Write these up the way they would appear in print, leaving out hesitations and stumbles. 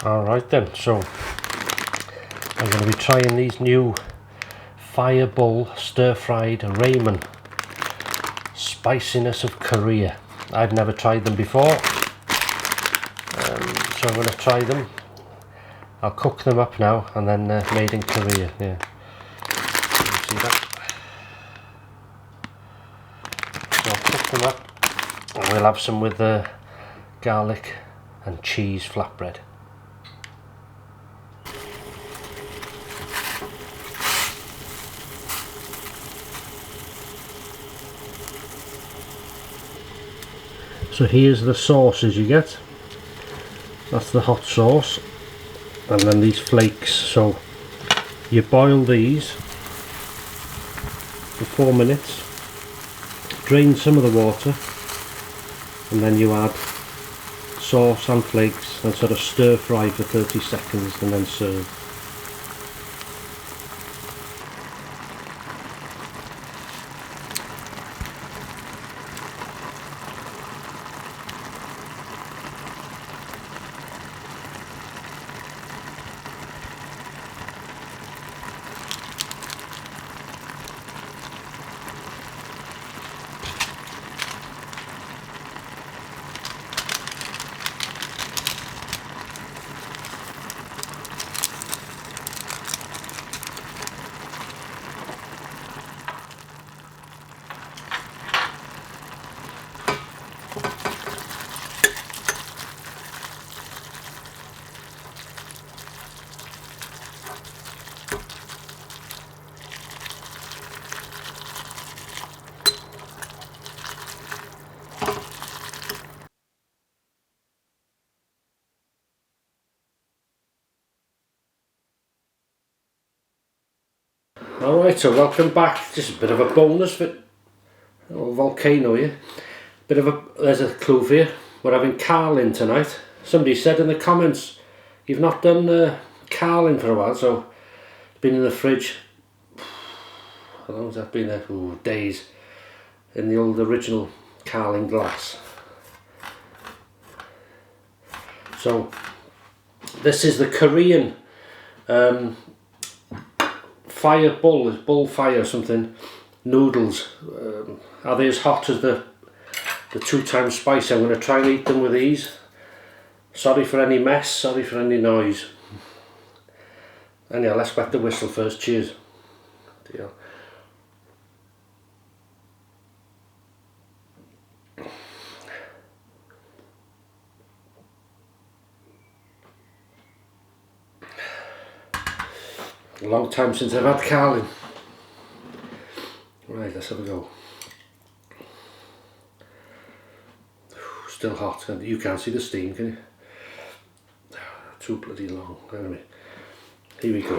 Alright then, so I'm going to be trying these new Fireball stir-fried ramen. Spiciness of Korea. I've never tried them before, so I'm going to try them. I'll cook them up now and then made in Korea, yeah. You can see that. So I'll cook them up and we'll have some with garlic and cheese flatbread. So here's the sauces you get. That's the hot sauce, and then these flakes. So you boil these for 4 minutes, drain some of the water, and then you add sauce and flakes and sort of stir fry for 30 seconds and then serve. Alright, so welcome back. Just a bit of a bonus for a little volcano here. There's a clue for you. We're having carling tonight. Somebody said in the comments, you've not done carling for a while, so it's been in the fridge. How long has that been there? Ooh, days. In the old original carling glass. So this is the Korean bull fire something noodles. Are they as hot as the 2 times spicy? I'm going to try and eat them with these. Sorry for any mess, sorry for any noise. Anyhow, let's wet the whistle first. Cheers. Deal. A long time since I've had carling. Right, let's have a go. Still hot, and you can't see the steam, can you? Too bloody long. Anyway, here we go.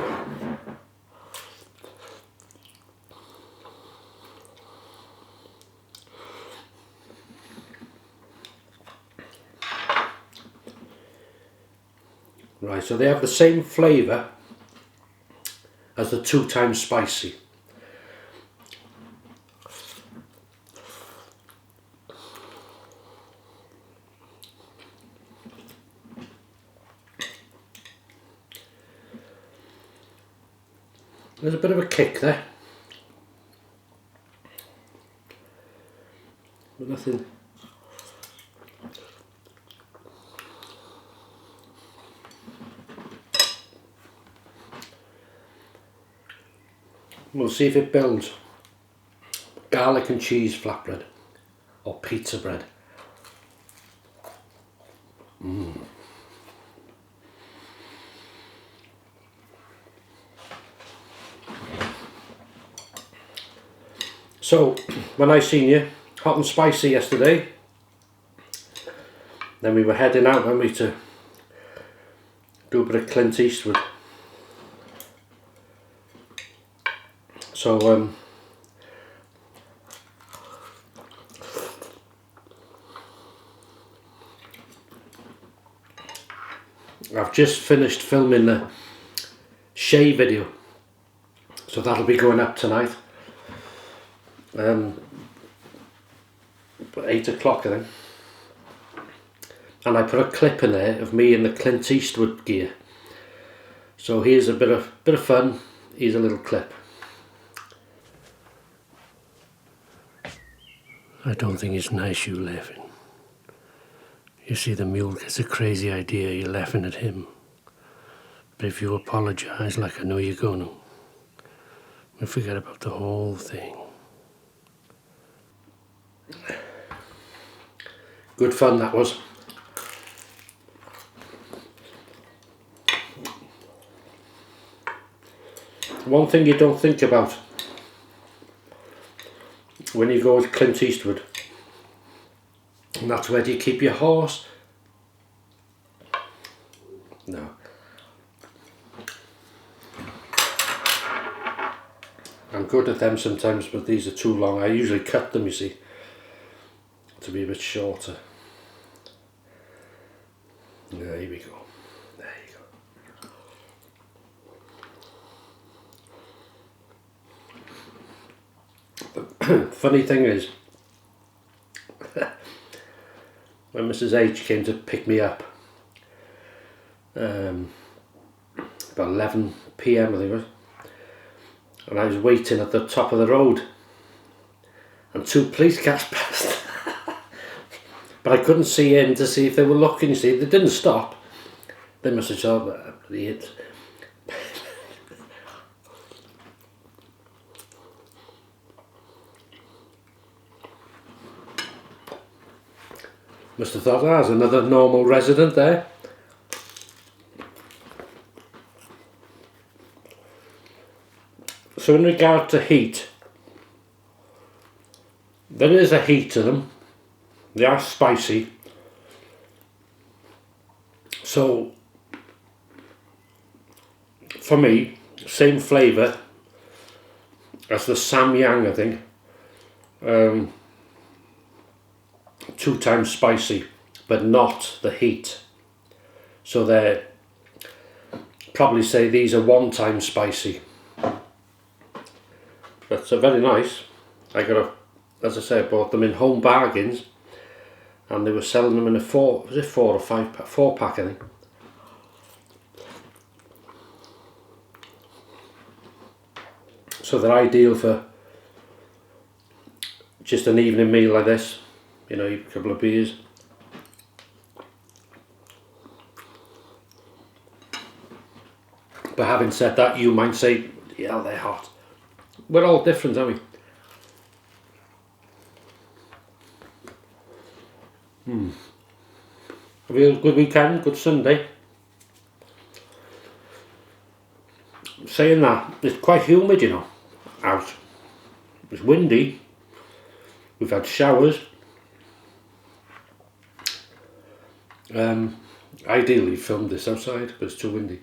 Right, so they have the same flavour as the 2 times spicy. There's a bit of a kick there, but nothing. We'll see if it builds. Garlic and cheese flatbread or pizza bread. So when I seen you hot and spicy yesterday, then we were heading out, weren't we, to do a bit of Clint Eastwood. So I've just finished filming the shave video, so that'll be going up tonight. 8 o'clock I think. and I put a clip in there of me in the Clint Eastwood gear. So here's a bit of fun. Here's a little clip. I don't think it's nice you laughing. You see, the mule gets a crazy idea you're laughing at him. But if you apologise like I know you're gonna, we'll forget about the whole thing. Good fun that was. One thing you don't think about when you go with Clint Eastwood, and that's where do you keep your horse? No. I'm good at them sometimes, but these are too long. I usually cut them, you see, to be a bit shorter. There we go. There you go. The funny thing is, when Mrs H came to pick me up, about 11 PM I think it was, and I was waiting at the top of the road, and 2 police cars passed. But I couldn't see in to see if they were looking, you see. They didn't stop. They must have thought, idiots. Must have thought, there's another normal resident there. So in regard to heat, there is a heat to them. They are spicy. So for me, same flavour as the Samyang, I think. 2 times spicy, but not the heat. So they're probably say these are 1 time spicy. But very nice. As I say, I bought them in Home Bargains, and they were selling them in a 4 or 5 pack, 4 pack I think. So they're ideal for just an evening meal like this, you know, a couple of beers. But having said that, you might say, yeah, they're hot. We're all different, aren't we? Have you had a good weekend, good Sunday? Saying that, it's quite humid, you know, out. It's windy. We've had showers. Ideally filmed this outside, but it's too windy.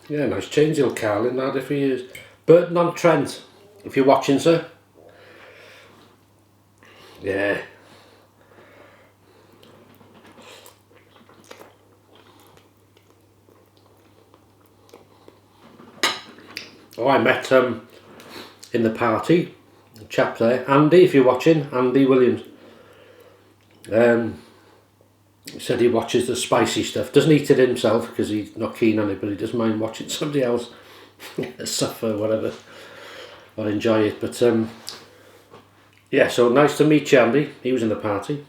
Yeah, nice change, little Carlin, that if he is. Burton on Trent, if you're watching, sir. Yeah. Oh, I met in the party, a chap there, Andy, if you're watching, Andy Williams. He said he watches the spicy stuff. Doesn't eat it himself because he's not keen on it, but he doesn't mind watching somebody else suffer, whatever, or enjoy it. But yeah, so nice to meet you, Andy. He was in the party.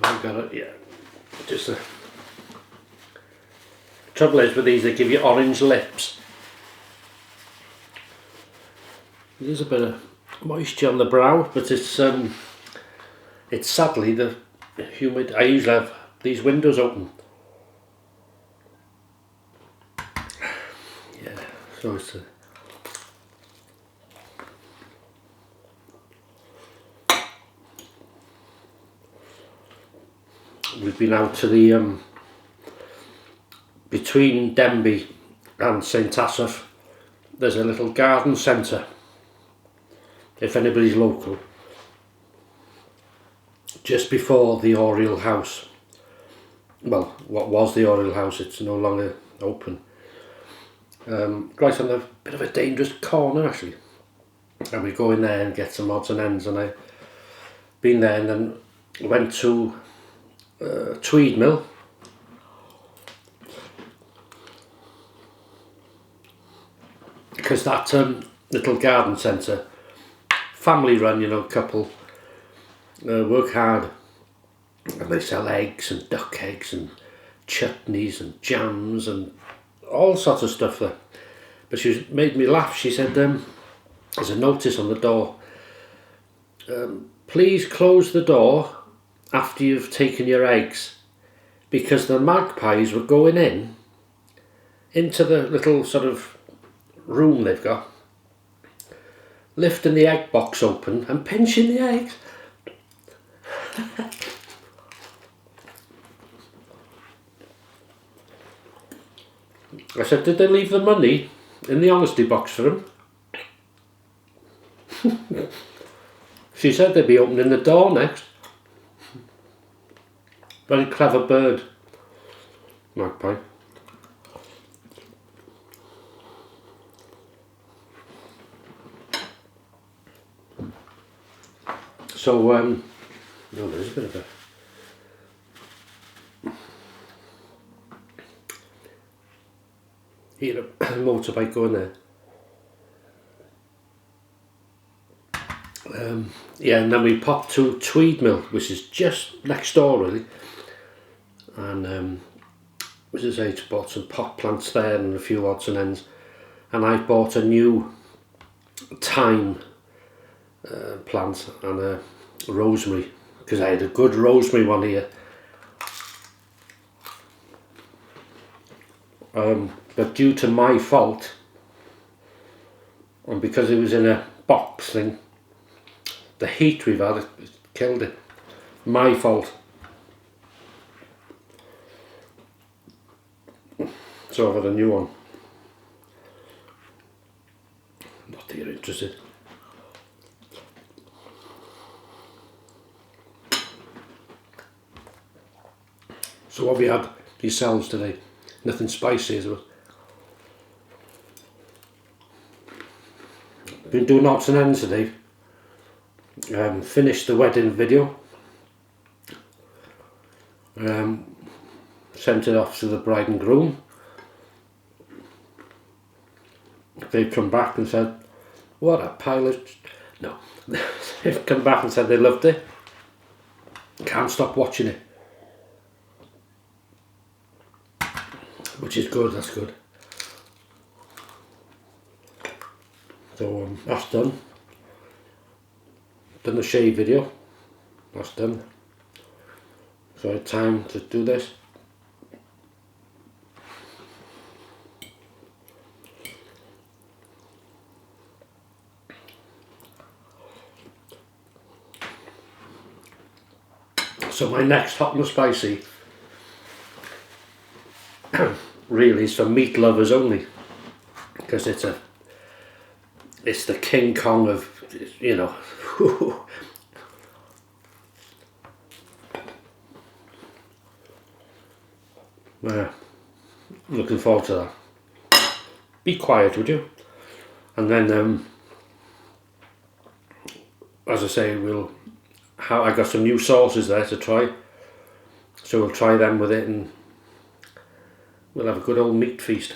I've got it, yeah. Just a trouble is with these, they give you orange lips. There's a bit of moisture on the brow, but it's sadly the humid. I usually have these windows open. Yeah, so it's we've been out to the between Denby and St Asaph, there's a little garden centre, if anybody's local, just before the Oriel House. well, what was the oil house, it's no longer open. Right on a bit of a dangerous corner actually, and we go in there and get some odds and ends, and I've been there and then went to Tweed Mill, because that little garden centre, family run, you know, couple, work hard, and they sell eggs and duck eggs and chutneys and jams and all sorts of stuff there. But she made me laugh. She said, there's a notice on the door, please close the door after you've taken your eggs, because the magpies were going into the little sort of room they've got, lifting the egg box open and pinching the eggs. I said, did they leave the money in the honesty box for him? She said they'd be opening the door next. Very clever bird, magpie. So, no, there's a bit of a motorbike going there. Yeah, and then we popped to Tweed Mill, which is just next door really, and as I say, bought some pot plants there and a few odds and ends, and I bought a new thyme plant and a rosemary, because I had a good rosemary one here, but due to my fault, and because it was in a box thing, the heat we've had, it killed it. My fault. So I've had a new one. Not that you're interested. So what have you had yourselves today? Nothing spicy, is it? Been doing odds and ends today. Finished the wedding video. Sent it off to the bride and groom. They've come back and said, what a pile of... No. They've come back and said they loved it. Can't stop watching it. Which is good, that's good. So that's done. Done the shave video, that's done. So I had time to do this. So my next hot and spicy really is for meat lovers only, because it's the King Kong of, you know. Yeah, looking forward to that. Be quiet, would you? And then, as I say, I got some new sauces there to try, so we'll try them with it, and we'll have a good old meat feast.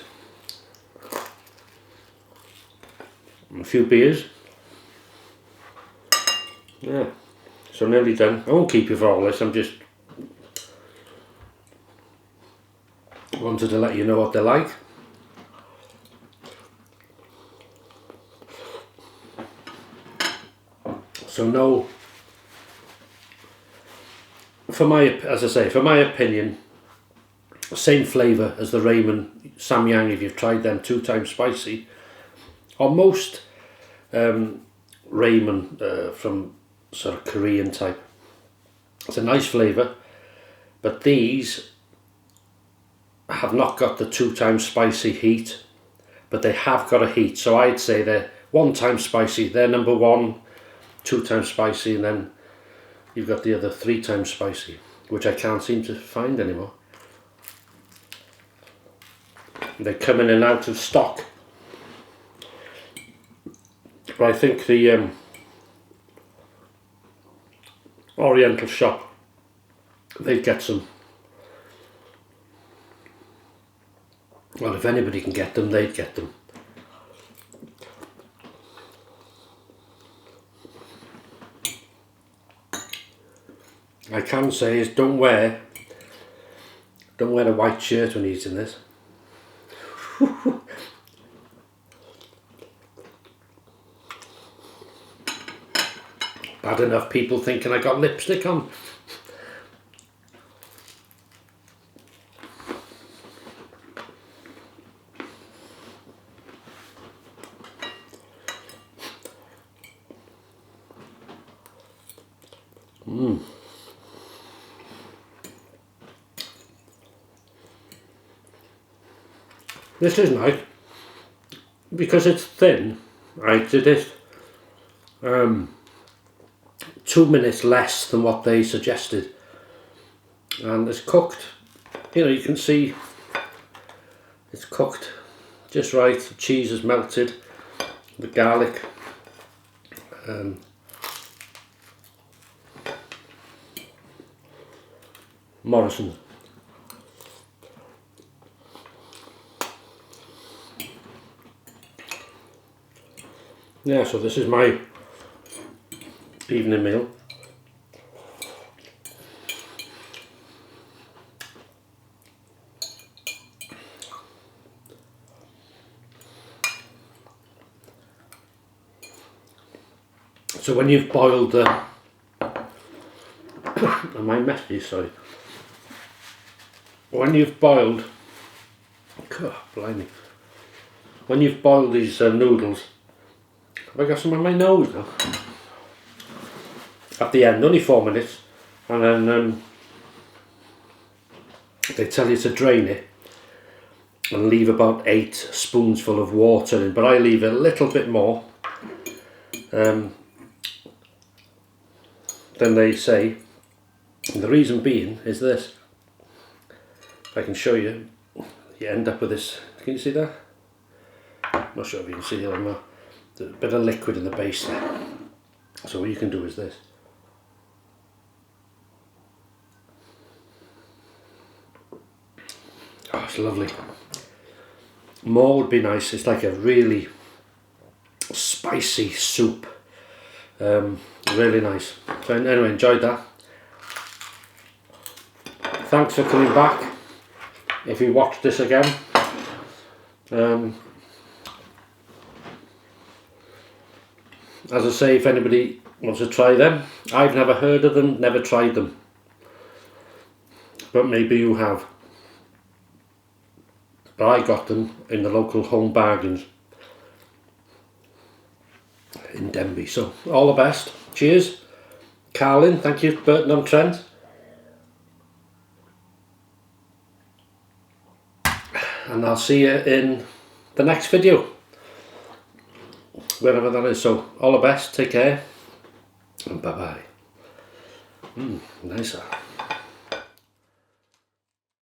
And a few beers. Yeah, so nearly done. I won't keep you for all this, I'm just wanted to let you know what they're like. So no, as I say, for my opinion, same flavour as the Ramen Samyang if you've tried them, 2 times spicy, or most ramen from sort of Korean type. It's a nice flavour, but these have not got the 2 times spicy heat, but they have got a heat, so I'd say they're 1 time spicy, they're number 1, 2 times spicy, and then you've got the other 3 times spicy, which I can't seem to find anymore. they're coming in and out of stock. But I think the Oriental shop, they'd get some. Well, if anybody can get them, they'd get them. I can say is don't wear a white shirt when eating this. Bad enough people thinking I got lipstick on. This is nice because it's thin. I did it 2 minutes less than what they suggested, and it's cooked. You know, you can see it's cooked just right. The cheese is melted, the garlic. Morrison. Yeah, so this is my evening meal. So when you've boiled the am I messy? Sorry. When you've boiled, God, blimey. When you've boiled these noodles, have I got some on my nose now? At the end, only 4 minutes, and then they tell you to drain it and leave about 8 spoonsful of water in, but I leave a little bit more than they say. And the reason being is this. If I can show you, you end up with this. Can you see that? I'm not sure if you can see it or not. There's a bit of liquid in the base there. So what you can do is this. Oh, it's lovely. More would be nice. It's like a really spicy soup. Really nice. So anyway, enjoyed that. Thanks for coming back. If you watch this again, as I say, if anybody wants to try them, I've never heard of them, never tried them, but maybe you have. But I got them in the local Home Bargains in Denby. So all the best. Cheers. Carlin, thank you. Burton-on-Trent. And I'll see you in the next video, wherever that is. So all the best, take care, and bye bye. Nice.